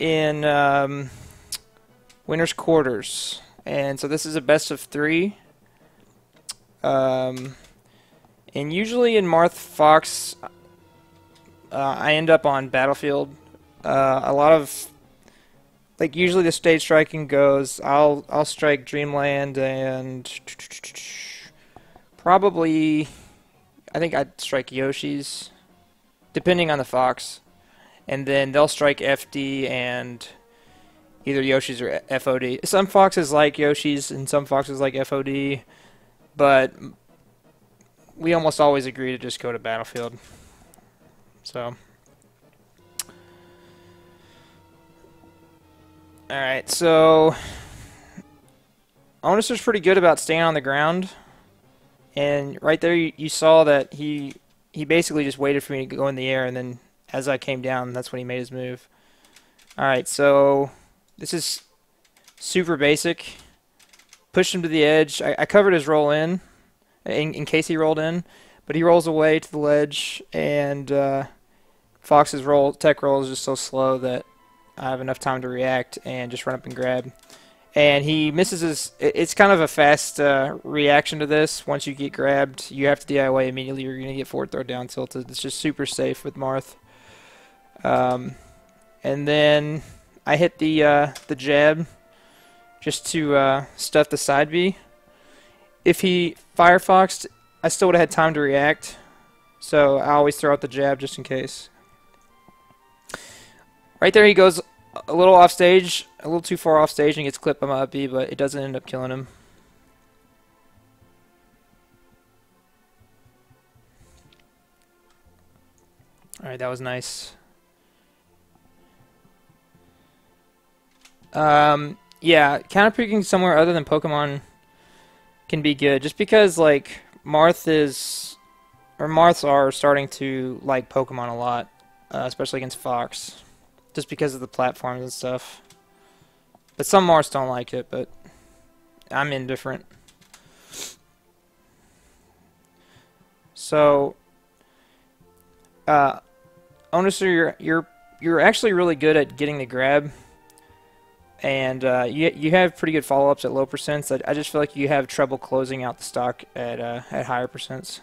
in winner's quarters, and so this is a best of 3. And usually in Marth Fox, I end up on battlefield. A lot of, like, usually the stage striking goes, I'll strike Dreamland and probably, I think I'd strike Yoshi's, depending on the Fox. And then they'll strike FD and either Yoshi's or FOD. Some Foxes like Yoshi's and some Foxes like FOD, but we almost always agree to just go to battlefield. So, alright, so Onisser's pretty good about staying on the ground. And right there you saw that he basically just waited for me to go in the air, and then as I came down, that's when he made his move. Alright, so this is super basic. Pushed him to the edge. I covered his roll in case he rolled in, but he rolls away to the ledge, and Fox's tech roll is just so slow that I have enough time to react and just run up and grab. And he misses his... It's kind of a fast reaction to this. Once you get grabbed, you have to DIY immediately. You're going to get forward throw down tilted. It's just super safe with Marth. And then I hit the jab just to stuff the side B. If he Firefoxed, I still would have had time to react. So I always throw out the jab just in case. Right there he goes a little off stage, a little too far off stage, and gets clipped by my up B, but it doesn't end up killing him. Alright, that was nice. Yeah, counter picking somewhere other than Pokemon can be good, just because like Marths are starting to like Pokemon a lot, especially against Fox, just because of the platforms and stuff. But some Marths don't like it, but I'm indifferent. So, Onisser, you're actually really good at getting the grab. And you have pretty good follow-ups at low percents. I just feel like you have trouble closing out the stock at higher percents.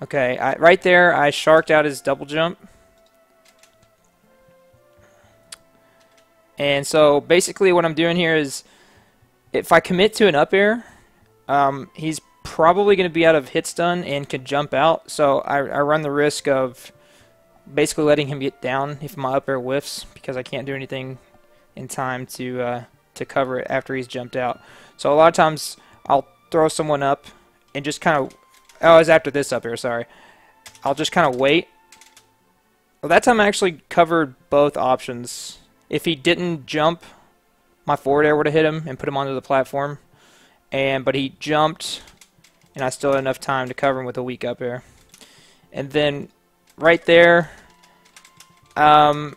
Okay, right there I sharked out his double jump. And so basically what I'm doing here is, if I commit to an up air, he's probably going to be out of hit stun and could jump out. So I run the risk of basically letting him get down if my up air whiffs, because I can't do anything in time to cover it after he's jumped out. So a lot of times I'll throw someone up and just kind of... Oh, it's after this up air, sorry. I'll just kind of wait. Well, that time I actually covered both options. If he didn't jump, my forward air would have hit him and put him onto the platform. But he jumped, and I still had enough time to cover him with a weak up air. And then right there, I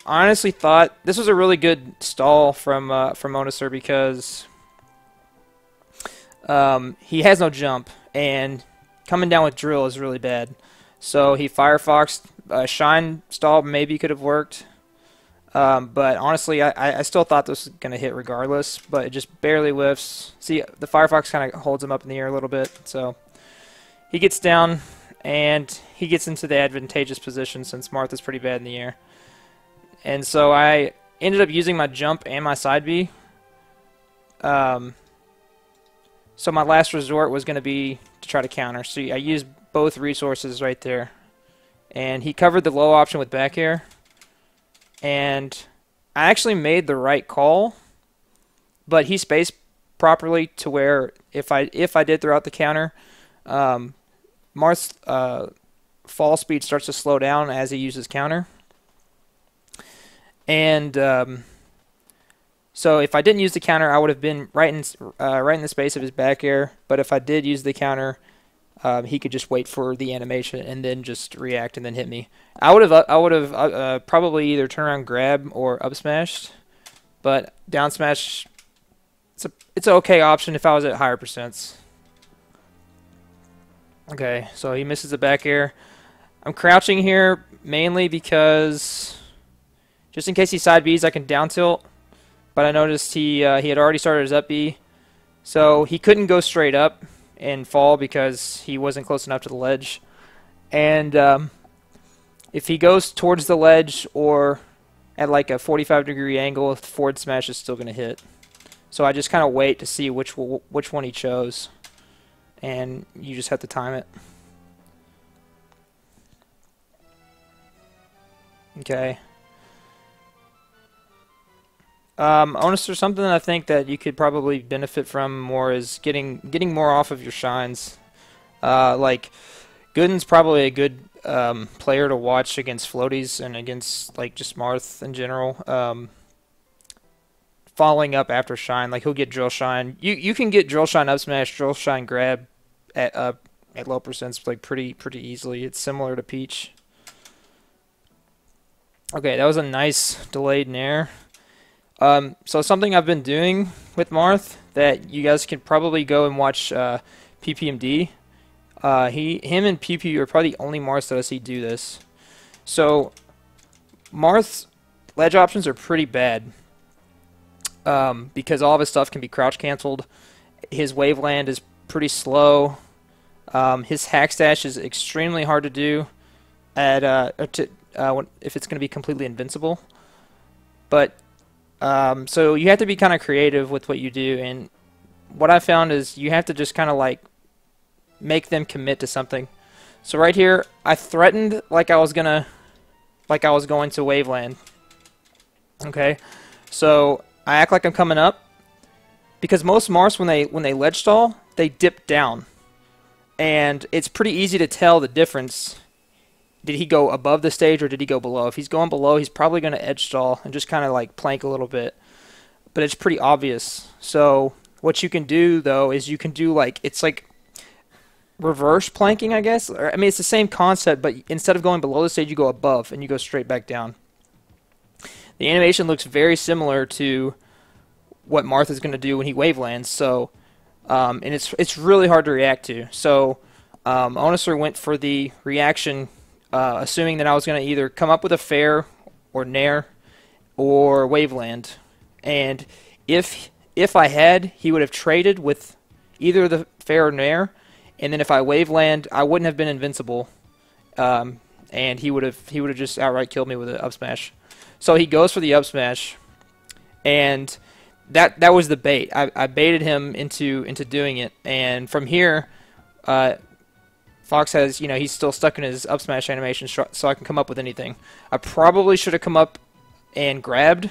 honestly thought this was a really good stall from Onisser, because he has no jump, and coming down with drill is really bad. So he Firefoxed. Shine stall maybe could have worked, but honestly I still thought this was going to hit regardless, but it just barely whiffs. See, the Firefox kind of holds him up in the air a little bit, so he gets down. And he gets into the advantageous position since Marth is pretty bad in the air. And so I ended up using my jump and my side B. So my last resort was going to be to try to counter. So I used both resources right there. And he covered the low option with back air. And I actually made the right call, but he spaced properly to where if I did throw out the counter, Marth's fall speed starts to slow down as he uses counter. And so if I didn't use the counter, I would have been right in the space of his back air. But if I did use the counter, he could just wait for the animation and then just react and then hit me. I would have probably either turn around grab or up smashed, but down smash, it's an okay option if I was at higher percents. Okay, so he misses the back air. I'm crouching here mainly because Just in case he side Bs, I can down tilt. But I noticed he had already started his up B, so he couldn't go straight up and fall because he wasn't close enough to the ledge. And if he goes towards the ledge or at like a 45-degree angle, the forward smash is still going to hit. So I just kind of wait to see which one he chose, and you just have to time it. Okay. Onisser, something that I think that you could probably benefit from more is getting more off of your shines. Like Gooden's probably a good player to watch against floaties and against like just Marth in general. Following up after shine, like he'll get drill shine. You can get drill shine up smash, drill shine grab at low percents like pretty easily. It's similar to Peach. Okay, that was a nice delayed nair. So something I've been doing with Marth that you guys can probably go and watch PPMD. Him and PP are probably the only Marths that I see do this. So Marth's ledge options are pretty bad because all of his stuff can be crouch canceled. His waveland is pretty slow. His hack stash is extremely hard to do at if it's going to be completely invincible. But so you have to be kind of creative with what you do, and what I found is you have to just kind of like make them commit to something. So right here, I threatened like I was going to waveland. Okay, so I act like I'm coming up because most Marths when they ledge stall, they dip down, and it's pretty easy to tell the difference. Did he go above the stage or did he go below? If he's going below, he's probably going to edge stall and just kind of like plank a little bit. But it's pretty obvious. So what you can do, though, is you can do like, it's like reverse planking, I guess. I mean, it's the same concept, but instead of going below the stage, you go above and you go straight back down. The animation looks very similar to what Marth is going to do when he wavelands. So, and it's really hard to react to. So Onisser went for the reaction assuming that I was going to either come up with a fair or nair or waveland. And if I had, he would have traded with either the fair or nair, and then if I waveland, I wouldn't have been invincible, and he would have just outright killed me with an up smash. So he goes for the up smash, and that was the bait. I baited him into doing it, and from here, Fox has, he's still stuck in his up smash animation, so I can come up with anything. I probably should have come up and grabbed,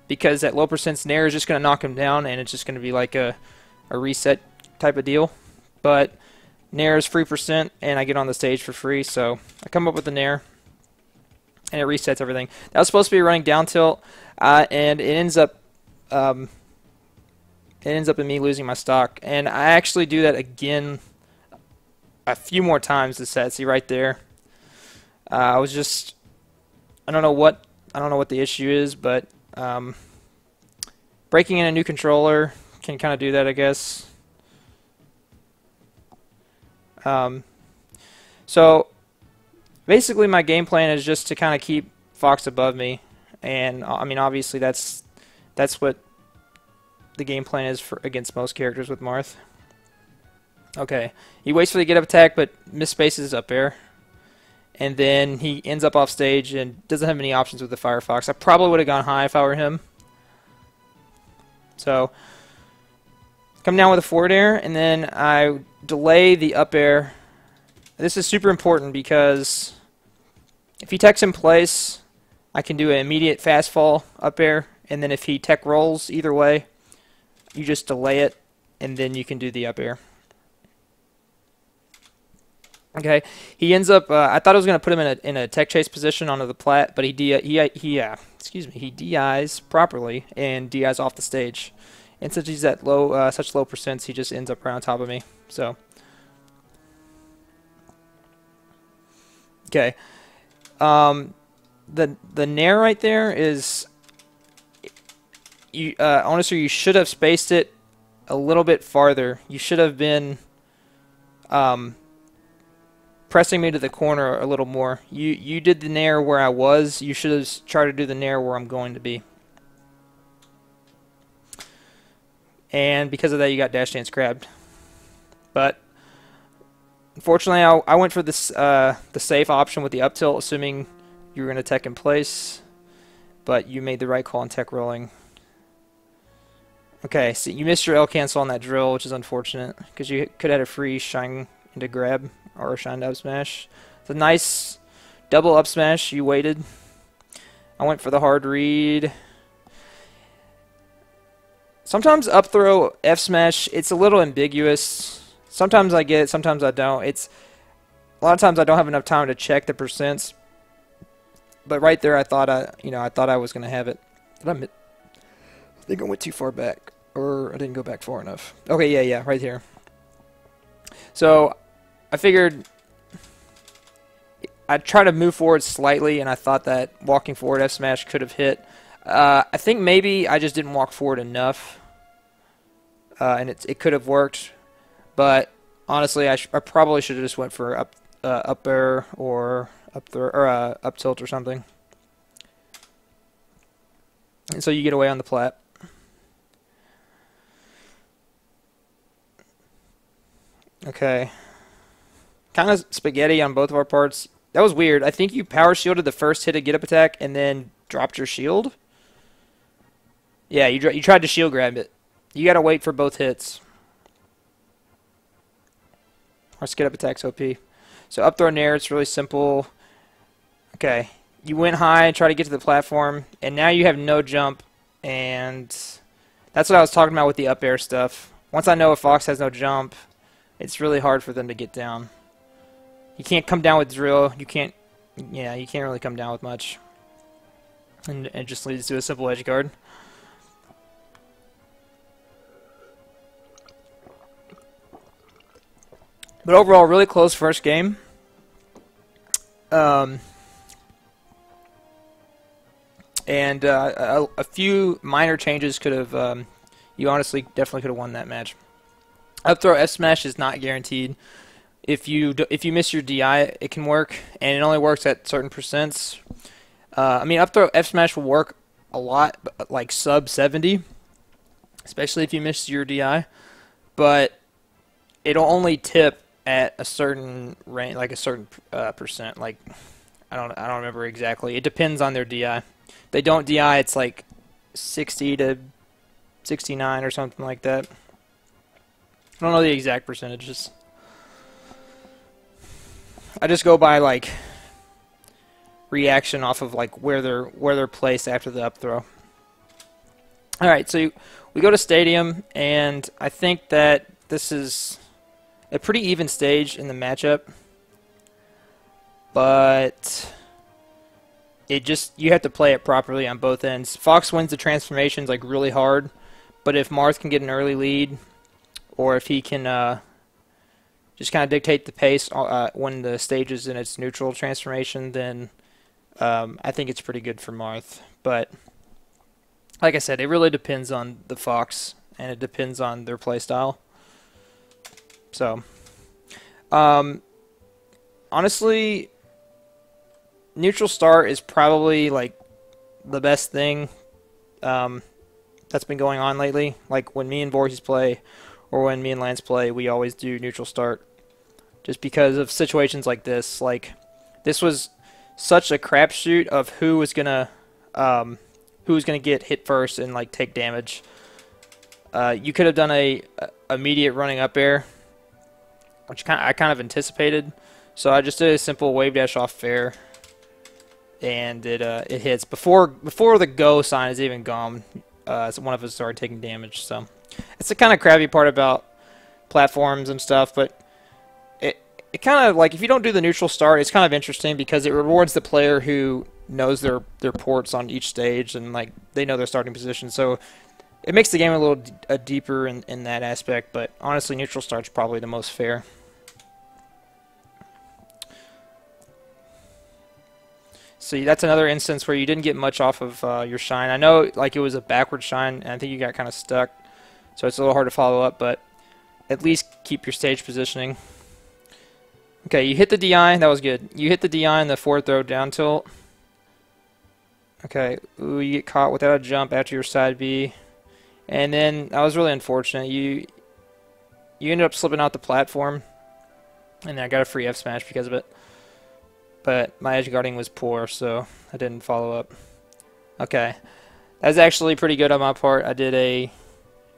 because that low percent nair is just going to knock him down, and it's just going to be like a reset type of deal. But nair is free percent, and I get on the stage for free, so I come up with the nair, and it resets everything. That was supposed to be running down tilt, and it ends up in me losing my stock. And I actually do that again a few more times this set. See right there. I don't know what the issue is, but breaking in a new controller can kind of do that, I guess. So basically my game plan is just to kind of keep Fox above me, and I mean obviously that's what the game plan is for against most characters with Marth. Okay, he waits for the get up attack but misspaces up air, and then he ends up off stage and doesn't have many options with the Firefox. I probably would have gone high if I were him. So come down with a forward air, and then I delay the up air. This is super important because if he techs in place, I can do an immediate fast fall up air, and then if he tech rolls either way, you just delay it, and then you can do the up air. Okay, he ends up. I thought I was going to put him in a tech chase position onto the plat, but he DIs properly and DIs off the stage. And since he's at such low percents, he just ends up right on top of me. So, okay, the nair right there is honestly, you should have spaced it a little bit farther. You should have been pressing me to the corner a little more. You did the nair where I was. You should have tried to do the nair where I'm going to be. And because of that, you got dash dance grabbed. But unfortunately, I went for this the safe option with the up tilt, assuming you were going to tech in place. But you made the right call on tech rolling. Okay, so you missed your L cancel on that drill, which is unfortunate, because you could have had a free shine into grab or a shine to up smash. It's a nice double up smash. You waited. I went for the hard read. Sometimes up throw F smash, it's a little ambiguous. Sometimes I get it, sometimes I don't. It's a lot of times I don't have enough time to check the percents. But right there, I thought I was gonna have it. I think I went too far back, or I didn't go back far enough. Okay, yeah, right here. So I figured I'd try to move forward slightly, and I thought that walking forward F smash could have hit. I think maybe I just didn't walk forward enough, and it could have worked. But honestly, I probably should have just went for up air or up tilt or something. And so you get away on the plat. Okay. Kind of spaghetti on both of our parts. That was weird. I think you power shielded the first hit of get up attack and then dropped your shield. Yeah, you tried to shield grab it. You got to wait for both hits. Our get up attack's OP. So up throw nair, it's really simple. Okay. You went high, try to get to the platform, and now you have no jump, and that's what I was talking about with the up air stuff. Once I know a Fox has no jump, it's really hard for them to get down. You can't come down with drill. You can't really come down with much. And it just leads to a simple edge guard. But overall, really close first game. And a few minor changes could have, you honestly definitely could have won that match. Up throw F smash is not guaranteed. If you miss your DI, it can work, and it only works at certain percents. I mean, up throw F smash will work a lot, like sub 70, especially if you miss your DI. But it'll only tip at a certain range, like a certain percent. Like I don't remember exactly. It depends on their DI. If they don't DI, it's like 60 to 69 or something like that. I don't know the exact percentages. I just go by like reaction off of like where they're placed after the up throw. All right, so we go to stadium, and I think that this is a pretty even stage in the matchup, but you have to play it properly on both ends. Fox wins the transformations like really hard, but if Marth can get an early lead, or if he can just kind of dictate the pace when the stage is in its neutral transformation, then I think it's pretty good for Marth. But like I said, it really depends on the Fox, and it depends on their play style. So, honestly, neutral start is probably like the best thing that's been going on lately. Like when me and Voorhees play, or when me and Lance play, we always do neutral start, just because of situations like this. Like this was such a crapshoot of who was gonna get hit first and like take damage. You could have done a immediate running up air, which I kind of anticipated. So I just did a simple wave dash off fair, and it hits before the go sign is even gone. So one of us started taking damage. So it's the kind of crappy part about platforms and stuff, but it kind of, like, if you don't do the neutral start, it's kind of interesting because it rewards the player who knows their ports on each stage, and like they know their starting position. So it makes the game a little deeper in that aspect, but honestly, neutral start's probably the most fair. See, that's another instance where you didn't get much off of your shine. I know like it was a backward shine, and I think you got kind of stuck, so it's a little hard to follow up, but at least keep your stage positioning. Okay, you hit the DI. That was good. You hit the DI in the forward throw down tilt. Okay, ooh, you get caught without a jump after your side B. And then that was really unfortunate. You ended up slipping out the platform. And then I got a free F smash because of it. But my edge guarding was poor, so I didn't follow up. Okay. That's actually pretty good on my part. I did a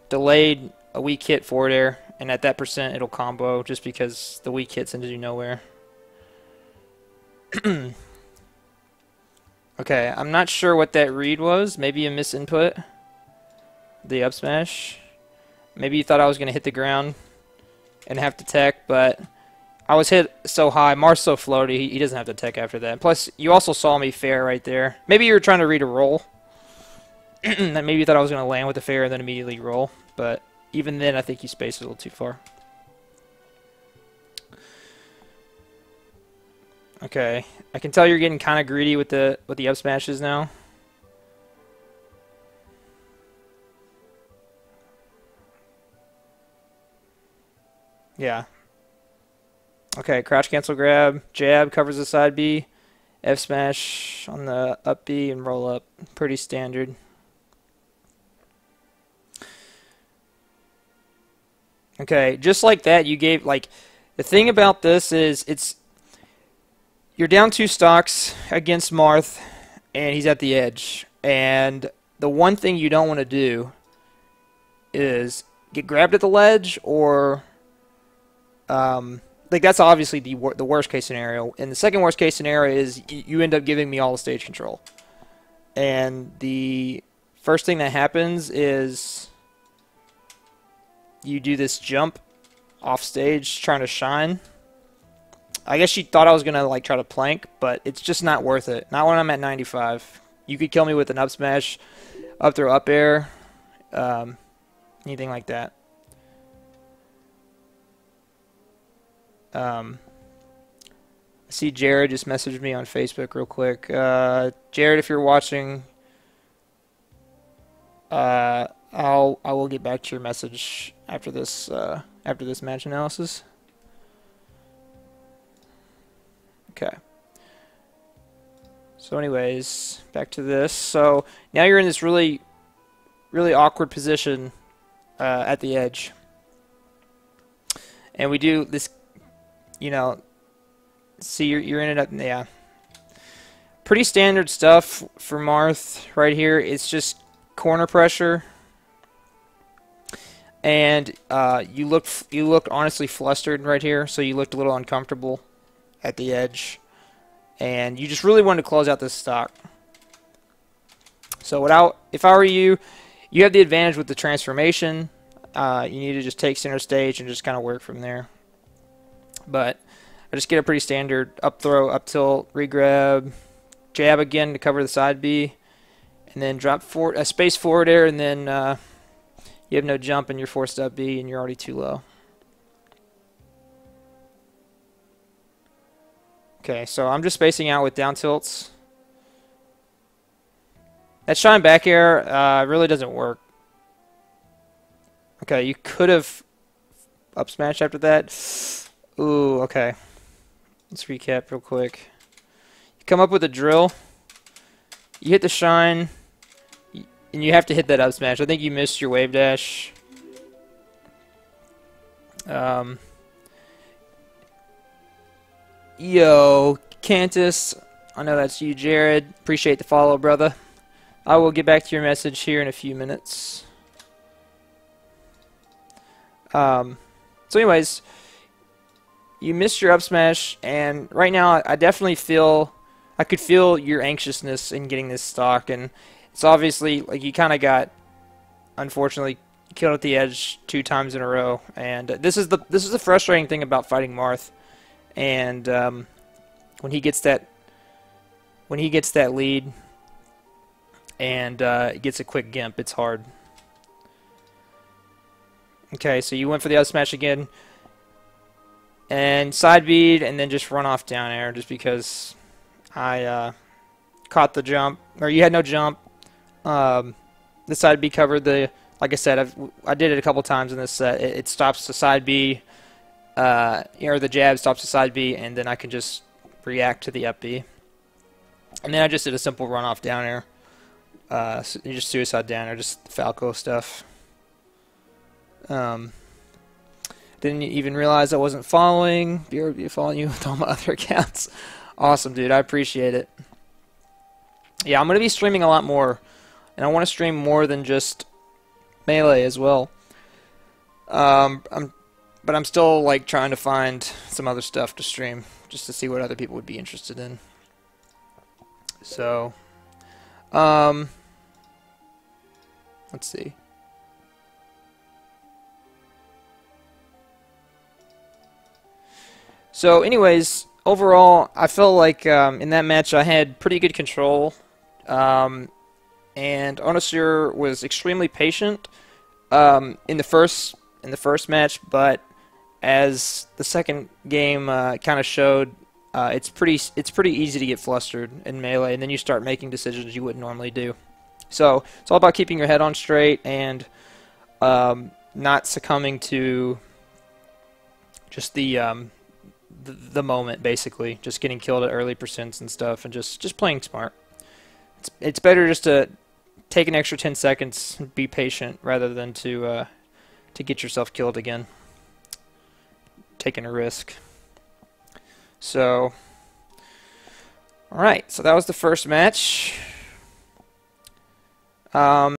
delayed a weak hit forward air, and at that percent it'll combo just because the weak hit sends you nowhere. Okay, I'm not sure what that read was. Maybe a misinput. The up smash. Maybe you thought I was going to hit the ground and have to tech, but I was hit so high. Marth's so floaty, he doesn't have to tech after that. Plus, you also saw me fair right there. Maybe you were trying to read a roll. Maybe you thought I was going to land with the fair and then immediately roll. But even then, I think you spaced a little too far. Okay, I can tell you're getting kind of greedy with the up smashes now. Yeah. Okay, crouch cancel grab, jab covers the side B, F smash on the up B and roll up. Pretty standard. Okay, just like that, you gave, like, the thing about this is you're down 2 stocks against Marth, and he's at the edge. And the one thing you don't want to do is get grabbed at the ledge, or like, that's obviously the worst case scenario. And the second worst case scenario is you end up giving me all the stage control. And the first thing that happens is you do this jump off stage trying to shine. I guess she thought I was going to, like, try to plank, but it's just not worth it. Not when I'm at 95. You could kill me with an up smash, up throw, up air, anything like that. I see Jared just messaged me on Facebook real quick. Jared, if you're watching, I will get back to your message after this match analysis. Okay. So anyways, back to this. So now you're in this really awkward position at the edge. And we do this, you know, see you're in it, yeah. Pretty standard stuff for Marth right here. It's just corner pressure. And you looked honestly flustered right here, so you looked a little uncomfortable at the edge, and you just really wanted to close out this stock. So if I were you, you have the advantage with the transformation. You need to just take center stage and just kind of work from there. But I just get a pretty standard up throw, up tilt, regrab, jab again to cover the side B, and then drop forward, a space forward air, and then you have no jump and you're forced up B and you're already too low. Okay, so I'm just spacing out with down tilts. That shine back air really doesn't work. Okay, you could have up smash after that. Ooh, okay. Let's recap real quick. You come up with a drill. You hit the shine. And you have to hit that up smash. I think you missed your wave dash. Yo, Cantus, I know that's you, Jared. Appreciate the follow, brother. I will get back to your message here in a few minutes. So anyways, you missed your up smash, and right now I definitely I could feel your anxiousness in getting this stock, and it's obviously, like, you kind of got, unfortunately, killed at the edge 2 times in a row, and this is the frustrating thing about fighting Marth. And when he gets that lead and gets a quick gimp, it's hard. Okay, so you went for the up smash again, and side bead, and then just run off down air just because I caught the jump, or you had no jump. The side B covered the, like I said, I did it a couple times in this set. It stops the side B or the jab stops the side B, and then I can just react to the up B. And then I just did a simple run off down air. Just suicide down air, just Falco stuff. Didn't even realize I wasn't following. BRB following you with all my other accounts. Awesome, dude. I appreciate it. Yeah, I'm going to be streaming a lot more. And I want to stream more than just Melee as well. But I'm still like trying to find some other stuff to stream, just to see what other people would be interested in. So, let's see. So, anyways, overall, I felt like in that match I had pretty good control, and Onisser was extremely patient in the first match, but as the second game kind of showed, it's pretty easy to get flustered in Melee, and then you start making decisions you wouldn't normally do. So it's all about keeping your head on straight and not succumbing to just the moment, basically, just getting killed at early percents and stuff, and just playing smart. It's better just to take an extra 10 seconds, be patient, rather than to get yourself killed again, taking a risk. So, alright, so that was the first match.